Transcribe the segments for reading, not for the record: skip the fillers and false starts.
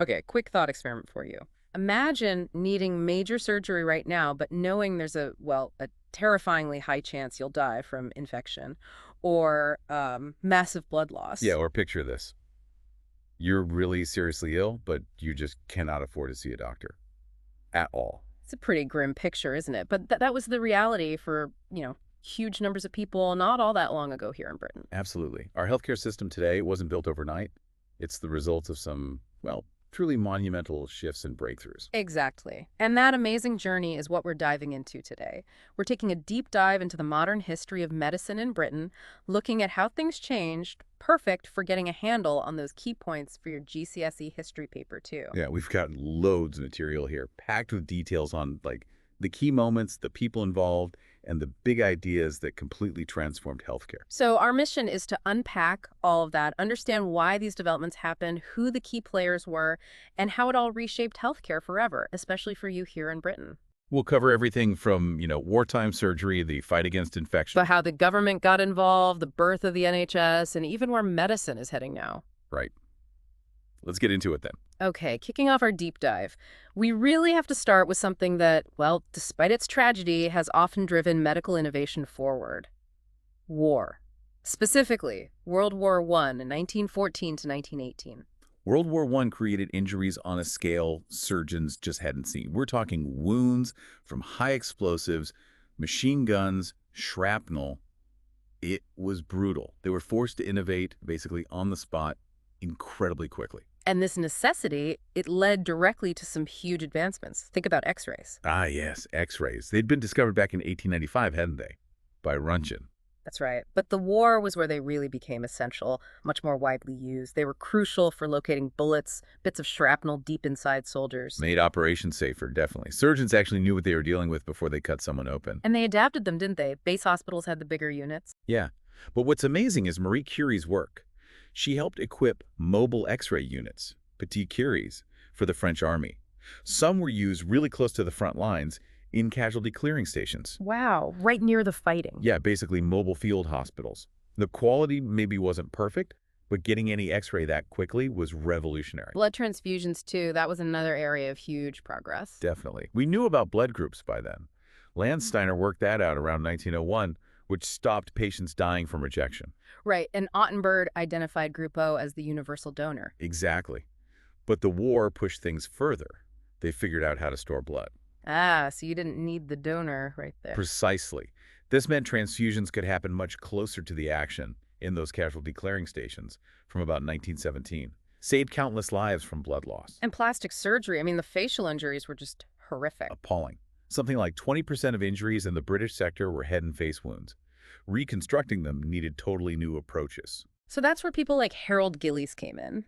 Okay, quick thought experiment for you. Imagine needing major surgery right now, but knowing there's a terrifyingly high chance you'll die from infection or massive blood Yeah, loss. or picture this. You're really seriously ill, but you just cannot afford to see a doctor at all. It's a pretty grim picture, isn't it? But that was the reality for, huge numbers of people not all that long ago here in Britain. Absolutely. Our healthcare system today wasn't built overnight. It's the result of some, well, truly monumental shifts and breakthroughs. Exactly. And that amazing journey is what we're diving into today. We're taking a deep dive into the modern history of medicine in Britain, looking at how things changed, perfect for getting a handle on those key points for your GCSE history paper, too. Yeah, we've got loads of material here, packed with details on the key moments, the people involved, and the big ideas that completely transformed healthcare. So, our mission is to unpack all of that, understand why these developments happened, who the key players were, and how it all reshaped healthcare forever, especially for you here in Britain. We'll cover everything from, wartime surgery, the fight against infection. But how the government got involved, the birth of the NHS, and even where medicine is heading now. Right. Let's get into it then. Okay, kicking off our deep dive, we really have to start with something that, well, despite its tragedy, has often driven medical innovation forward. War. Specifically, World War I in 1914 to 1918. World War I created injuries on a scale surgeons just hadn't seen. We're talking wounds from high explosives, machine guns, shrapnel. It was brutal. They were forced to innovate basically on the spot incredibly quickly. And this necessity, it led directly to some huge advancements. Think about X-rays. Ah, yes, X-rays. They'd been discovered back in 1895, hadn't they? By Röntgen. That's right. But the war was where they really became essential, much more widely used. They were crucial for locating bullets, bits of shrapnel deep inside soldiers. Made operations safer, definitely. Surgeons actually knew what they were dealing with before they cut someone open. And they adapted them, didn't they? Base hospitals had the bigger units. Yeah. But what's amazing is Marie Curie's work. She helped equip mobile X-ray units, Petit Curies, for the French army. Some were used really close to the front lines in casualty clearing stations. Wow, right near the fighting. Yeah, basically mobile field hospitals. The quality maybe wasn't perfect, but getting any X-ray that quickly was revolutionary. Blood transfusions, too. That was another area of huge progress. Definitely. We knew about blood groups by then. Landsteiner worked that out around 1901, which stopped patients dying from rejection. Right, and Ottenberg identified Group O as the universal donor. Exactly. But the war pushed things further. They figured out how to store blood. Ah, so you didn't need the donor right there. Precisely. This meant transfusions could happen much closer to the action in those casualty clearing stations from about 1917. Saved countless lives from blood loss. And plastic surgery, I mean, the facial injuries were just horrific. Appalling. Something like 20% of injuries in the British sector were head and face wounds. Reconstructing them needed totally new approaches. So that's where people like Harold Gillies came in,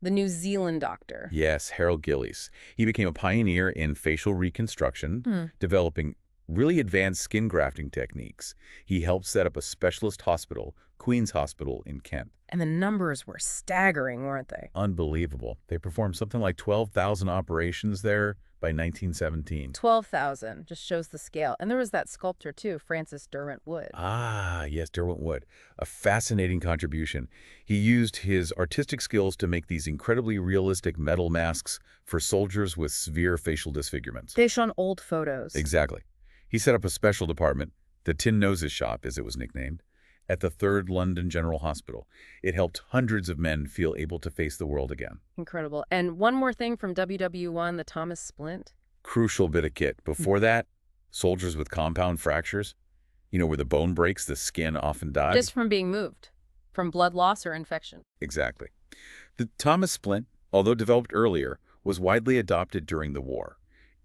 the New Zealand doctor. Yes, Harold Gillies. He became a pioneer in facial reconstruction, Hmm. developing really advanced skin grafting techniques. He helped set up a specialist hospital, Queen's Hospital in Kent. And the numbers were staggering, weren't they? Unbelievable. They performed something like 12,000 operations there by 1917. 12,000 just shows the scale. And there was that sculptor, too, Francis Derwent Wood. Ah, yes, Derwent Wood. A fascinating contribution. He used his artistic skills to make these incredibly realistic metal masks for soldiers with severe facial disfigurements. Based on old photos. Exactly. He set up a special department, the Tin Noses Shop, as it was nicknamed, at the 3rd London General Hospital. It helped hundreds of men feel able to face the world again. Incredible. And one more thing from WW1, the Thomas Splint. Crucial bit of kit. Before that, soldiers with compound fractures, where the bone breaks, the skin often died. Just from being moved, from blood loss or infection. Exactly. The Thomas Splint, although developed earlier, was widely adopted during the war.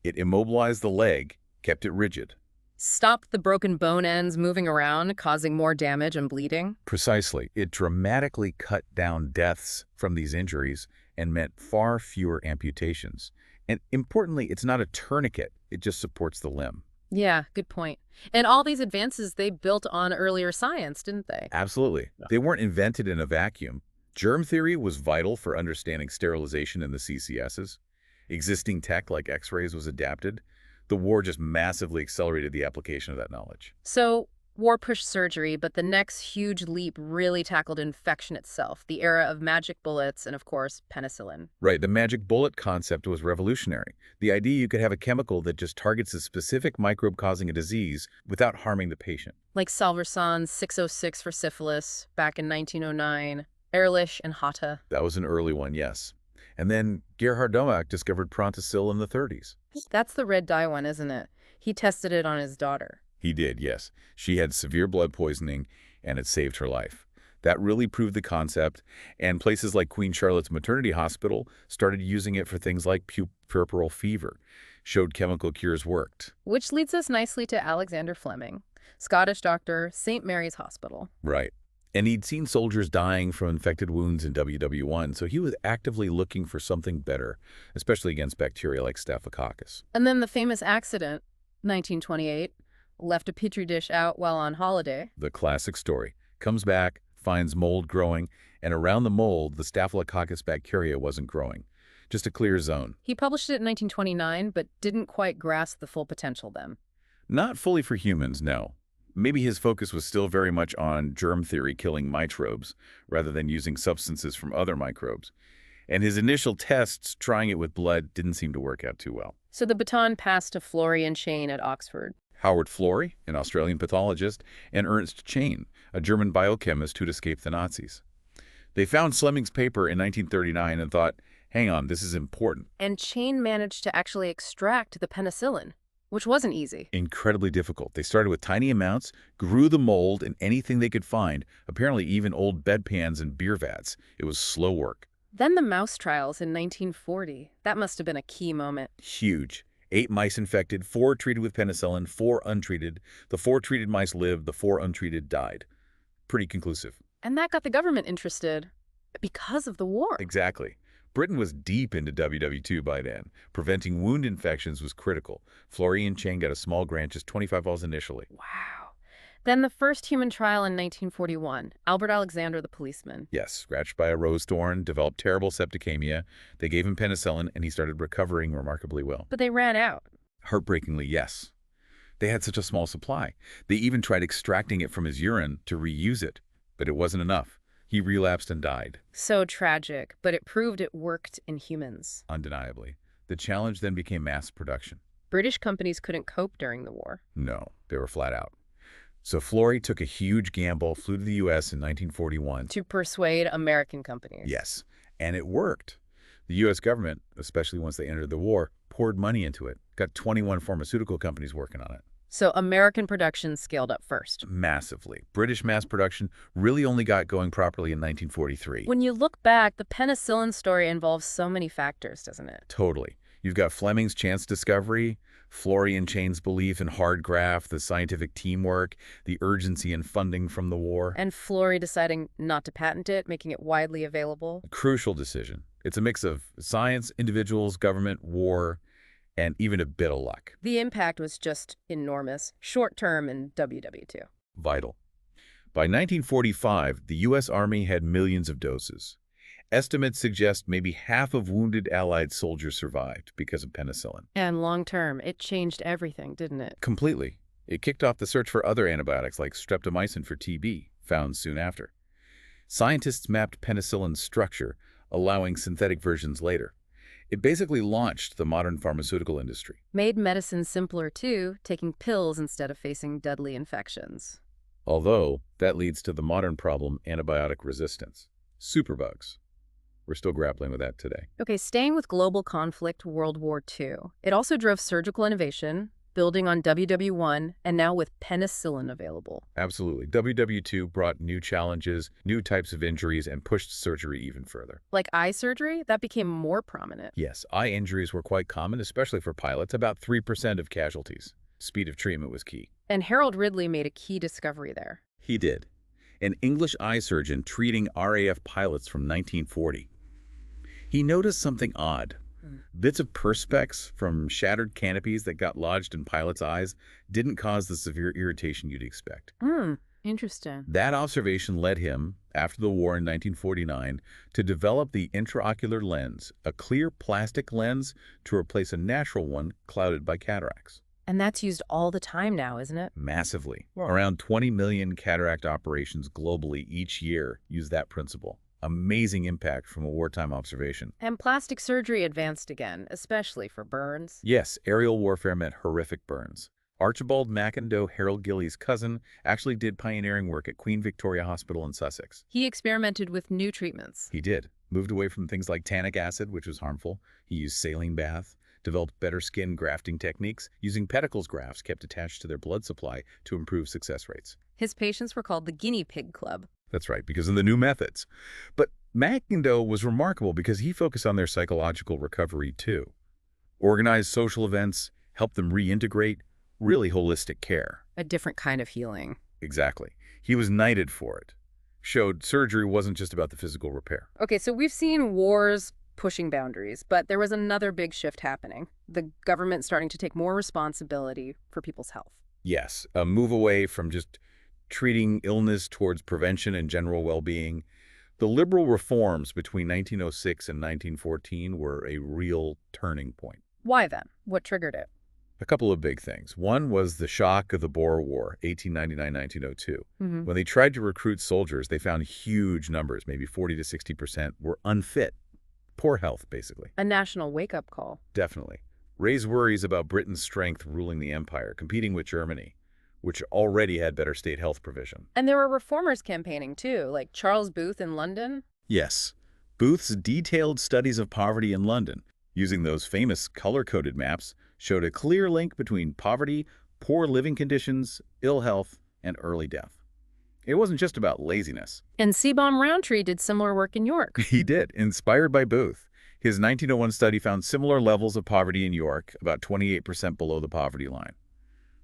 It immobilized the leg, kept it rigid. Stopped the broken bone ends moving around, causing more damage and bleeding. Precisely. It dramatically cut down deaths from these injuries and meant far fewer amputations. And importantly, it's not a tourniquet. It just supports the limb. Yeah, good point. And all these advances, they built on earlier science, didn't they? Absolutely. They weren't invented in a vacuum. Germ theory was vital for understanding sterilization in the CCSs. Existing tech like X-rays was adapted. The war just massively accelerated the application of that knowledge. So War pushed surgery, but the next huge leap really tackled infection itself, the era of magic bullets and, of course, penicillin. Right, the magic bullet concept was revolutionary. The idea you could have a chemical that just targets a specific microbe causing a disease without harming the patient. Like Salvarsan's 606 for syphilis back in 1909, Ehrlich and Hatta. That was an early one, yes. And then Gerhard Domak discovered Prontosil in the 30s. That's the red dye one, isn't it? He tested it on his daughter. He did, yes. She had severe blood poisoning, and it saved her life. That really proved the concept, and places like Queen Charlotte's Maternity Hospital started using it for things like puerperal fever, showed chemical cures worked. Which leads us nicely to Alexander Fleming, Scottish doctor, St. Mary's Hospital. Right. And he'd seen soldiers dying from infected wounds in WW1, so he was actively looking for something better, especially against bacteria like Staphylococcus. And then the famous accident, 1928, left a petri dish out while on holiday. The classic story. Comes back, finds mold growing, and around the mold, the Staphylococcus bacteria wasn't growing. Just a clear zone. He published it in 1929, but didn't quite grasp the full potential then. Not fully for humans, no. Maybe his focus was still very much on germ theory killing microbes, rather than using substances from other microbes. And his initial tests trying it with blood didn't seem to work out too well. So the baton passed to Florey Chain at Oxford. Howard Florey, an Australian pathologist, and Ernst Chain, a German biochemist who'd escaped the Nazis. They found Fleming's paper in 1939 and thought, hang on, this is important. And Chain managed to actually extract the penicillin, which wasn't easy. Incredibly difficult. They started with tiny amounts, grew the mold in anything they could find, apparently even old bedpans and beer vats. It was slow work. Then the mouse trials in 1940. That must have been a key moment. Huge. 8 mice infected, 4 treated with penicillin, 4 untreated. The 4 treated mice lived, the 4 untreated died. Pretty conclusive. And that got the government interested because of the war. Exactly. Britain was deep into WW2 by then. Preventing wound infections was critical. Florey Chain got a small grant, just $25 initially. Wow. Then the first human trial in 1941. Albert Alexander, the policeman. Yes, scratched by a rose thorn, developed terrible septicemia. They gave him penicillin, and he started recovering remarkably well. But they ran out. Heartbreakingly, yes. They had such a small supply. They even tried extracting it from his urine to reuse it, but it wasn't enough. He relapsed and died. So tragic, but it proved it worked in humans. Undeniably. The challenge then became mass production. British companies couldn't cope during the war. No, they were flat out. So Florey took a huge gamble, flew to the U.S. in 1941. To persuade American companies. Yes, and it worked. The U.S. government, especially once they entered the war, poured money into it. Got 21 pharmaceutical companies working on it. So American production scaled up first. Massively. British mass production really only got going properly in 1943. When you look back, the penicillin story involves so many factors, doesn't it? Totally. You've got Fleming's chance discovery, Florey Chain's belief in hard graft, the scientific teamwork, the urgency and funding from the war. And Florey deciding not to patent it, making it widely available. A crucial decision. It's a mix of science, individuals, government, war, and even a bit of luck. The impact was just enormous, short-term in WW2. Vital. By 1945, the U.S. Army had millions of doses. Estimates suggest maybe half of wounded Allied soldiers survived because of penicillin. And long-term, it changed everything, didn't it? Completely. It kicked off the search for other antibiotics like streptomycin for TB, found soon after. Scientists mapped penicillin's structure, allowing synthetic versions later. It basically launched the modern pharmaceutical industry. Made medicine simpler, too, taking pills instead of facing deadly infections. Although, that leads to the modern problem, antibiotic resistance. Superbugs. We're still grappling with that today. Okay, staying with global conflict, World War II. It also drove surgical innovation, building on WW1, and now with penicillin available. Absolutely. WW2 brought new challenges, new types of injuries, and pushed surgery even further. Like eye surgery, that became more prominent. Yes, eye injuries were quite common, especially for pilots, about 3% of casualties. Speed of treatment was key. And Harold Ridley made a key discovery there. He did. An English eye surgeon treating RAF pilots from 1940. He noticed something odd. Bits of perspex from shattered canopies that got lodged in pilots' eyes didn't cause the severe irritation you'd expect. Interesting. That observation led him, after the war in 1949, to develop the intraocular lens, a clear plastic lens to replace a natural one clouded by cataracts. And that's used all the time now, isn't it? Massively. Well, Around 20 million cataract operations globally each year use that principle. Amazing impact from a wartime observation. and plastic surgery advanced again, especially for burns. Yes, aerial warfare meant horrific burns. Archibald McIndoe, Harold Gilley's cousin, actually did pioneering work at Queen Victoria Hospital in Sussex. He experimented with new treatments. He did. Moved away from things like tannic acid, which was harmful. He used saline bath, developed better skin grafting techniques, using pedicles grafts kept attached to their blood supply to improve success rates. His patients were called the guinea pig club. That's right, because of the new methods. But McIndoe was remarkable because he focused on their psychological recovery too. Organized social events, helped them reintegrate, really holistic care. A different kind of healing. Exactly. He was knighted for it. Showed surgery wasn't just about the physical repair. Okay, so we've seen wars pushing boundaries, but there was another big shift happening. The government starting to take more responsibility for people's health. Yes, a move away from just treating illness towards prevention and general well-being. The liberal reforms between 1906 and 1914 were a real turning point. Why then? What triggered it? A couple of big things. One was the shock of the Boer War, 1899-1902. When they tried to recruit soldiers, they found huge numbers, maybe 40 to 60%, were unfit. Poor health, basically. A national wake-up call. Definitely. Raised worries about Britain's strength ruling the empire, competing with Germany, which already had better state health provision. And there were reformers campaigning too, like Charles Booth in London. Yes. Booth's detailed studies of poverty in London, using those famous color-coded maps, showed a clear link between poverty, poor living conditions, ill health, and early death. It wasn't just about laziness. And C-Bomb Roundtree did similar work in York. He did, inspired by Booth. His 1901 study found similar levels of poverty in York, about 28% below the poverty line.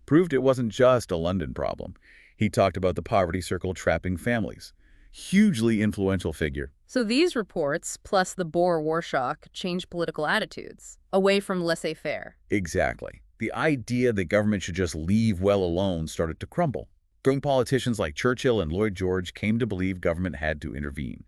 Proved it wasn't just a London problem. He talked about the poverty circle trapping families. Hugely influential figure. So these reports, plus the Boer War shock, changed political attitudes, away from laissez-faire. Exactly. The idea that government should just leave well alone started to crumble. Young politicians like Churchill and Lloyd George came to believe government had to intervene.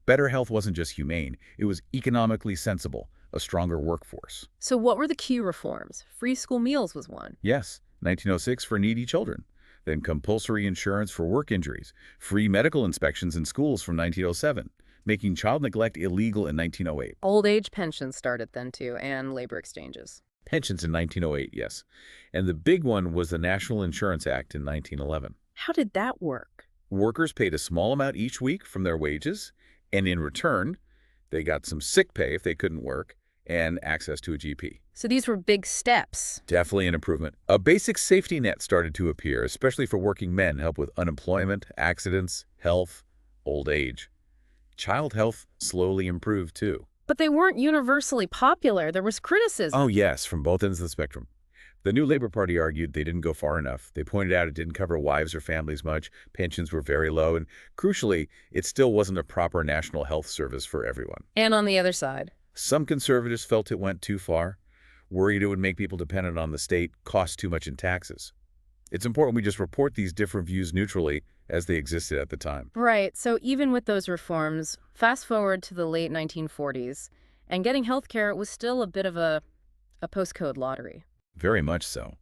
Better health wasn't just humane, it was economically sensible, a stronger workforce. So what were the key reforms? Free school meals was one. Yes, 1906 for needy children. Then compulsory insurance for work injuries, free medical inspections in schools from 1907, making child neglect illegal in 1908. Old age pensions started then too, and labor exchanges. Pensions in 1908, yes. And the big one was the National Insurance Act in 1911. How did that work? Workers paid a small amount each week from their wages, and in return, they got some sick pay if they couldn't work, and access to a GP. So these were big steps. Definitely an improvement. A basic safety net started to appear, especially for working men, help with unemployment, accidents, health, old age. Child health slowly improved too. But they weren't universally popular. There was criticism. Oh yes, from both ends of the spectrum. The New Labour Party argued they didn't go far enough. They pointed out it didn't cover wives or families much, pensions were very low, and crucially, it still wasn't a proper national health service for everyone. And on the other side, Some conservatives felt it went too far, worried it would make people dependent on the state, cost too much in taxes. It's important we just report these different views neutrally as they existed at the time. right, so even with those reforms, fast forward to the late 1940s, and getting health care was still a bit of a postcode lottery. Very much so.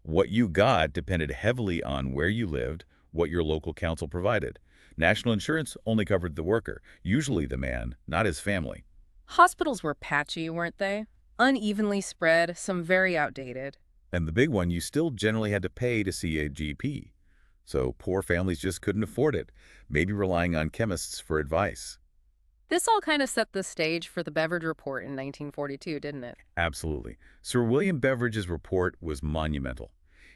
What you got depended heavily on where you lived, what your local council provided. National insurance only covered the worker, usually the man, not his family. Hospitals were patchy, weren't they? Unevenly spread, some very outdated. And the big one, you still generally had to pay to see a GP. So poor families just couldn't afford it, maybe relying on chemists for advice. This all kind of set the stage for the Beveridge Report in 1942, didn't it? Absolutely. Sir William Beveridge's report was monumental.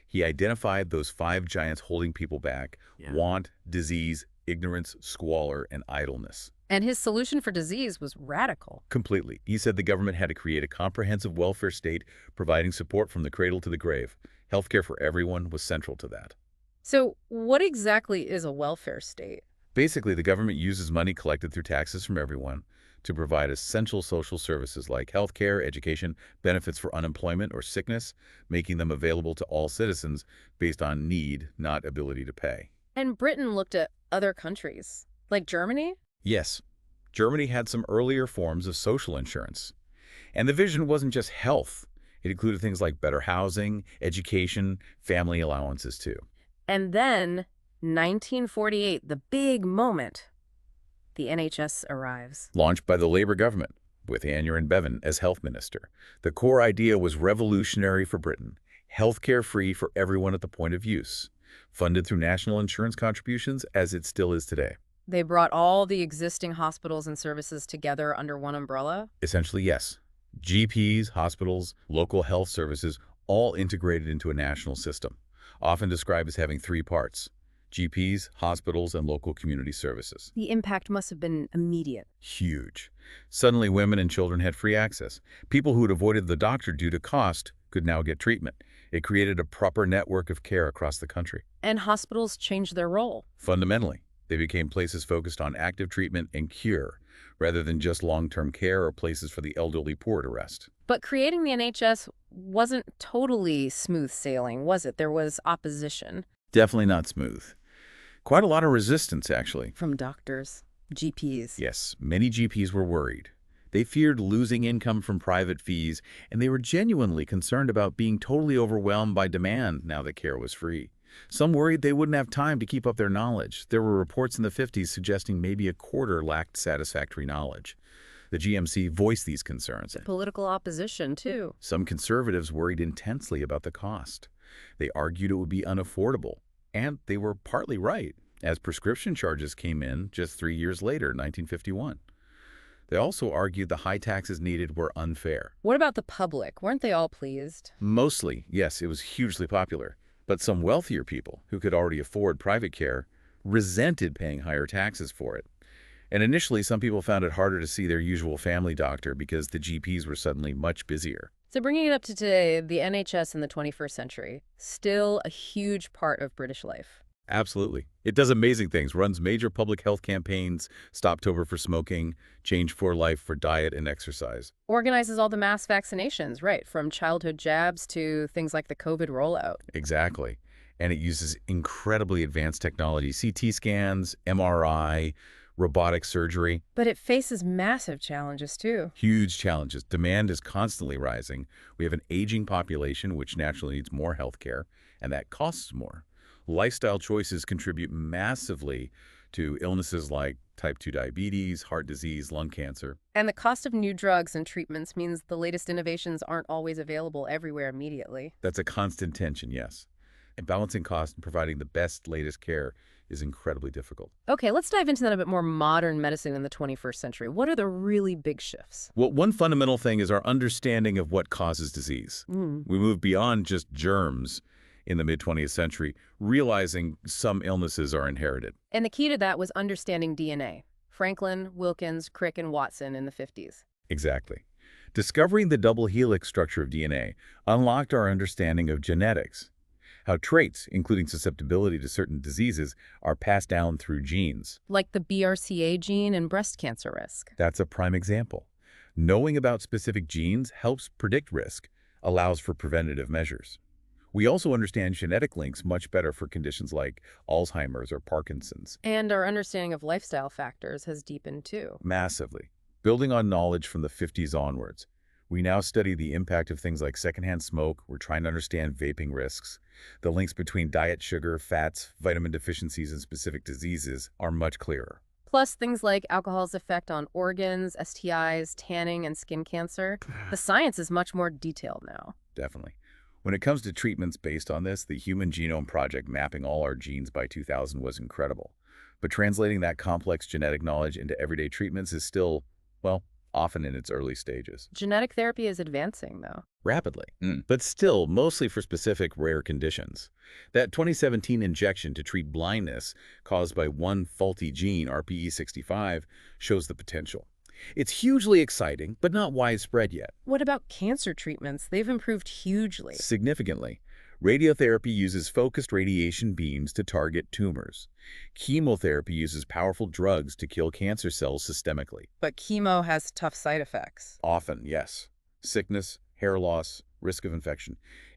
He identified those 5 giants holding people back: want, disease, ignorance, squalor, and idleness. And his solution for disease was radical. Completely. He said the government had to create a comprehensive welfare state, providing support from the cradle to the grave. Healthcare for everyone was central to that. So what exactly is a welfare state? Basically, the government uses money collected through taxes from everyone to provide essential social services like healthcare, education, benefits for unemployment or sickness, making them available to all citizens based on need, not ability to pay. And Britain looked at other countries, like Germany? Yes, Germany had some earlier forms of social insurance. And the vision wasn't just health. It included things like better housing, education, family allowances too. And then, 1948, the big moment, the NHS arrives. Launched by the Labour government, with Aneurin Bevan as health minister. The core idea was revolutionary for Britain. Healthcare free for everyone at the point of use. Funded through national insurance contributions, as it still is today. They brought all the existing hospitals and services together under one umbrella? Essentially, yes. GPs, hospitals, local health services, all integrated into a national system, often described as having three parts: GPs, hospitals, and local community services. The impact must have been immediate. Huge. Suddenly, women and children had free access. People who had avoided the doctor due to cost could now get treatment. It created a proper network of care across the country. And hospitals changed their role. Fundamentally, they became places focused on active treatment and cure, rather than just long-term care or places for the elderly poor to rest. But creating the NHS wasn't totally smooth sailing, was it? There was opposition. Definitely not smooth. Quite a lot of resistance, actually. From doctors, GPs. Yes, many GPs were worried. They feared losing income from private fees, and they were genuinely concerned about being totally overwhelmed by demand now that care was free. Some worried they wouldn't have time to keep up their knowledge. There were reports in the 50s suggesting maybe a quarter lacked satisfactory knowledge. The GMC voiced these concerns. Political opposition, too. Some conservatives worried intensely about the cost. They argued it would be unaffordable, and they were partly right, as prescription charges came in just 3 years later, 1951. They also argued the high taxes needed were unfair. What about the public? Weren't they all pleased? Mostly, yes, it was hugely popular. But some wealthier people, who could already afford private care, resented paying higher taxes for it. And initially, some people found it harder to see their usual family doctor because the GPs were suddenly much busier. So bringing it up to today, the NHS in the 21st century, still a huge part of British life. Absolutely. It does amazing things, runs major public health campaigns, Stoptober for smoking, Change for Life for diet and exercise. Organizes all the mass vaccinations, right, from childhood jabs to things like the COVID rollout. Exactly. And it uses incredibly advanced technology, CT scans, MRI, robotic surgery. But it faces massive challenges, too. Huge challenges. Demand is constantly rising. We have an aging population, which naturally needs more health care, and that costs more. Lifestyle choices contribute massively to illnesses like type 2 diabetes, heart disease, lung cancer. And the cost of new drugs and treatments means the latest innovations aren't always available everywhere immediately. That's a constant tension, yes. And balancing cost and providing the best, latest care is incredibly difficult. Okay, let's dive into that a bit more. Modern medicine in the 21st century. What are the really big shifts? Well, one fundamental thing is our understanding of what causes disease. We move beyond just germs in the mid-20th century, realizing some illnesses are inherited. And the key to that was understanding DNA. Franklin, Wilkins, Crick, and Watson in the 50s. Exactly. Discovering the double helix structure of DNA unlocked our understanding of genetics, how traits, including susceptibility to certain diseases, are passed down through genes. Like the BRCA gene and breast cancer risk. That's a prime example. Knowing about specific genes helps predict risk, allows for preventative measures. We also understand genetic links much better for conditions like Alzheimer's or Parkinson's. And our understanding of lifestyle factors has deepened too. Massively. Building on knowledge from the 50s onwards, we now study the impact of things like secondhand smoke. We're trying to understand vaping risks. The links between diet, sugar, fats, vitamin deficiencies, and specific diseases are much clearer. Plus things like alcohol's effect on organs, STIs, tanning, and skin cancer. The science is much more detailed now. Definitely. When it comes to treatments based on this, the Human Genome Project mapping all our genes by 2000 was incredible. But translating that complex genetic knowledge into everyday treatments is still, well, often in its early stages. Genetic therapy is advancing, though. Rapidly, but still mostly for specific rare conditions. That 2017 injection to treat blindness caused by one faulty gene, RPE65, shows the potential. It's hugely exciting, but not widespread yet. What about cancer treatments? They've improved hugely. Significantly. Radiotherapy uses focused radiation beams to target tumors. Chemotherapy uses powerful drugs to kill cancer cells systemically. But chemo has tough side effects. Often, yes. Sickness, hair loss, risk of infection.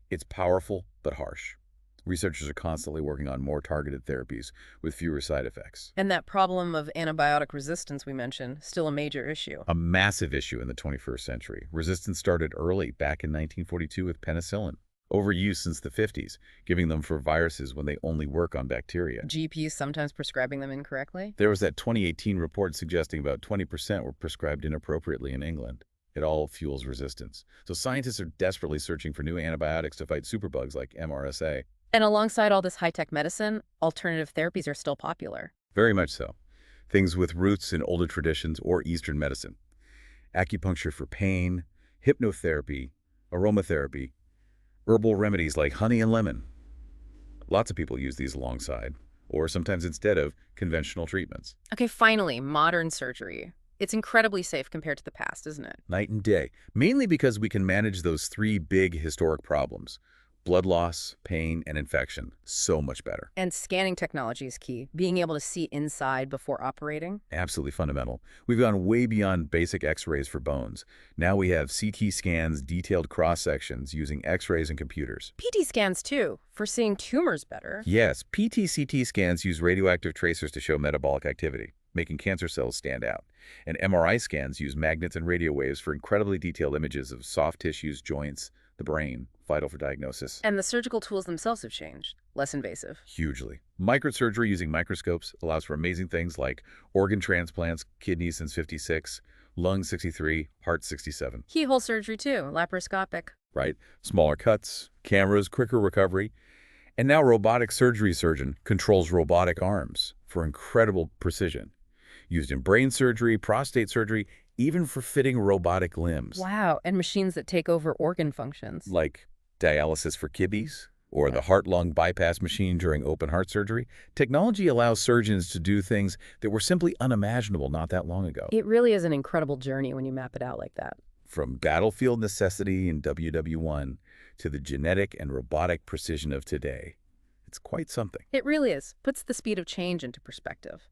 It's powerful, but harsh. Researchers are constantly working on more targeted therapies with fewer side effects. And that problem of antibiotic resistance we mentioned, still a major issue. A massive issue in the 21st century. Resistance started early, back in 1942 with penicillin. Overuse since the 50s, giving them for viruses when they only work on bacteria. GPs sometimes prescribing them incorrectly. There was that 2018 report suggesting about 20% were prescribed inappropriately in England. It all fuels resistance. So scientists are desperately searching for new antibiotics to fight superbugs like MRSA. And alongside all this high-tech medicine, alternative therapies are still popular. Very much so. Things with roots in older traditions or Eastern medicine. Acupuncture for pain, hypnotherapy, aromatherapy, herbal remedies like honey and lemon. Lots of people use these alongside, or sometimes instead of, conventional treatments. Okay, finally, modern surgery. It's incredibly safe compared to the past, isn't it? Night and day, mainly because we can manage those three big historic problems: blood loss, pain, and infection, so much better. And scanning technology is key. Being able to see inside before operating. Absolutely fundamental. We've gone way beyond basic x-rays for bones. Now we have CT scans, detailed cross-sections using x-rays and computers. PT scans, too, for seeing tumors better. Yes, PT-CT scans use radioactive tracers to show metabolic activity, making cancer cells stand out. And MRI scans use magnets and radio waves for incredibly detailed images of soft tissues, joints, the brain, vital for diagnosis. And the surgical tools themselves have changed. Less invasive. Hugely. Microsurgery using microscopes allows for amazing things like organ transplants, kidneys since 56, lung 63, heart 67. Keyhole surgery, too. Laparoscopic. Right? Smaller cuts, cameras, quicker recovery. And now robotic surgery surgeon controls robotic arms for incredible precision. Used in brain surgery, prostate surgery, even for fitting robotic limbs. Wow, and machines that take over organ functions. Like dialysis for kidneys, or the heart-lung bypass machine during open heart surgery. Technology allows surgeons to do things that were simply unimaginable not that long ago. It really is an incredible journey when you map it out like that. From battlefield necessity in WW1 to the genetic and robotic precision of today. It's quite something. It really is. Puts the speed of change into perspective.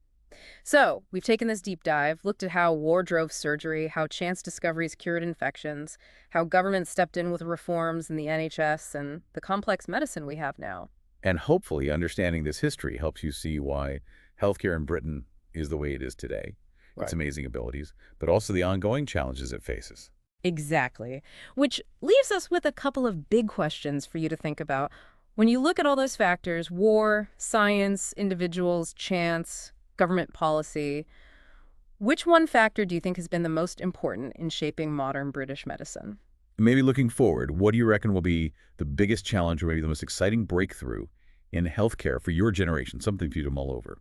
So, we've taken this deep dive, looked at how war drove surgery, how chance discoveries cured infections, how government stepped in with reforms in the NHS, and the complex medicine we have now. And hopefully understanding this history helps you see why healthcare in Britain is the way it is today. Its amazing abilities, but also the ongoing challenges it faces. Exactly. Which leaves us with a couple of big questions for you to think about. When you look at all those factors, war, science, individuals, chance, government policy, which one factor do you think has been the most important in shaping modern British medicine? Maybe looking forward, what do you reckon will be the biggest challenge or maybe the most exciting breakthrough in healthcare for your generation? Something for you to mull over.